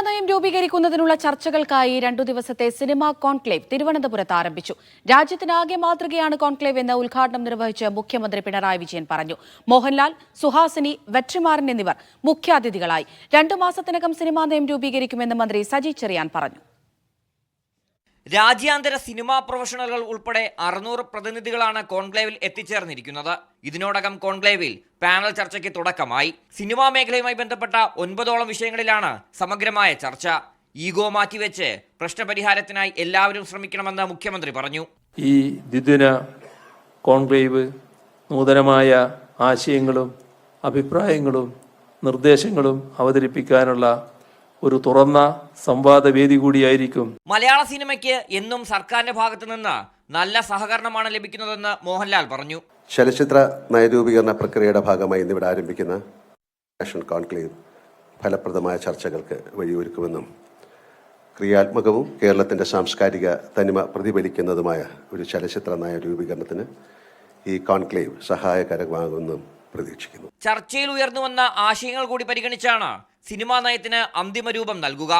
നയം രൂപീകരിക്കുന്നതിനുള്ള ചർച്ചകൾക്കായി 2 ദിവസത്തെ സിനിമാ കോൺക്ലേവ് തിരുവനന്തപുരത്ത് ആരംഭിച്ചു. രാജ്യത്തിനാകെ മാതൃകയാണ് കോൺക്ലേവ് എന്ന് ഉദ്ഘാടനം നിർവഹിച്ച് മുഖ്യമന്ത്രി പിണറായി വിജയൻ പറഞ്ഞു. മോഹൻലാൽ, സുഹാസിനി, വെട്രിമാരൻ എന്നിവർ മുഖ്യാതിഥികളായി. 2 മാസത്തിനകം സിനിമാ നയം രൂപീകരിക്കുമെന്ന് മന്ത്രി സജി ചെറിയാൻ പറഞ്ഞു. രാജ്യാന്തര സിനിമാ പ്രൊഫഷണലുകൾ ഉൾപ്പെടെ 600 പ്രതിനിധികളാണ് കോൺക്ലേവിൽ എത്തിച്ചേർന്നിരിക്കുന്നത്. ഇതിനോടകം കോൺക്ലേവിൽ പാനൽ ചർച്ചയ്ക്ക് തുടക്കമായി. സിനിമാ മേഖലയുമായി ബന്ധപ്പെട്ട 9ഓളം വിഷയങ്ങളിലാണ് സമഗ്രമായ ചർച്ച. ഈഗോ മാറ്റിവെച്ച് പ്രശ്നപരിഹാരത്തിനായി എല്ലാവരും ശ്രമിക്കണമെന്ന് മുഖ്യമന്ത്രി പറഞ്ഞു. ഈ ദ്വിദിന കോൺക്ലേവ് നൂതനമായ ആശയങ്ങളും അഭിപ്രായങ്ങളും നിർദ്ദേശങ്ങളും അവതരിപ്പിക്കാനുള്ള ഒരു തുറന്ന സംവാദവേദി കൂടിയായിരിക്കും. മലയാള സിനിമയ്ക്ക് എന്നും സർക്കാരിന്റെ ഭാഗത്തു നിന്ന് നല്ല സഹകരണമാണ് ലഭിക്കുന്നതെന്ന് മോഹൻലാൽ പറഞ്ഞു. ചലച്ചിത്ര നയരൂപീകരണ പ്രക്രിയയുടെ ഭാഗമായി ഇന്നിവിടെ ആരംഭിക്കുന്ന നാഷണൽ കോൺക്ലേവ് ഫലപ്രദമായ ചർച്ചകൾക്ക് വഴിയൊരുക്കുമെന്നും ക്രിയാത്മകവും കേരളത്തിന്റെ സാംസ്കാരിക തനിമ പ്രതിഫലിക്കുന്നതുമായ ഒരു ചലച്ചിത്ര നയരൂപീകരണത്തിന് ഈ കോൺക്ലേവ് സഹായകരമാകുമെന്നും പ്രതീക്ഷിക്കുന്നു. ചർച്ചയിൽ ഉയർന്നു വന്ന ആശയങ്ങൾ കൂടി പരിഗണിച്ചാണ് സിനിമാ നയത്തിന് അന്തിമ രൂപം നൽകുക.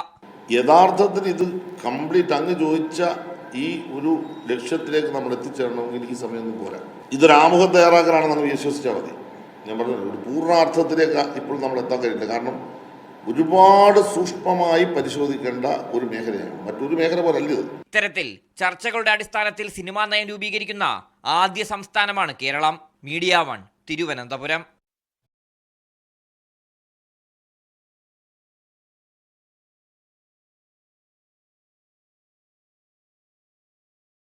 യഥാർത്ഥത്തിൽ ഇത് കംപ്ലീറ്റ് അങ്ങ് ചോദിച്ച ഈ ഒരു ലക്ഷ്യത്തിലേക്ക് നമ്മൾ എത്തിച്ചേരണമെങ്കിൽ ഈ സമയമൊന്നും പോരാ. ഇതൊരു ആമുഖം തയ്യാറാക്കാനാണ് നമ്മൾ വിശ്വസിച്ചാൽ മതി. ഞാൻ പറഞ്ഞത് ഒരു പൂർണ്ണാർത്ഥത്തിലേക്ക് ഇപ്പോൾ നമ്മൾ എത്താൻ കഴിയില്ല. കാരണം ഒരുപാട് സൂക്ഷ്മമായി പരിശോധിക്കേണ്ട ഒരു മേഖലയാണ്. മറ്റൊരു മേഖല പോലെ അല്ല ഇത്. ഇത്തരത്തിൽ ചർച്ചകളുടെ അടിസ്ഥാനത്തിൽ സിനിമാ നയം രൂപീകരിക്കുന്ന ആദ്യ സംസ്ഥാനമാണ് കേരളം. മീഡിയ 1 തിരുവനന്തപുരം.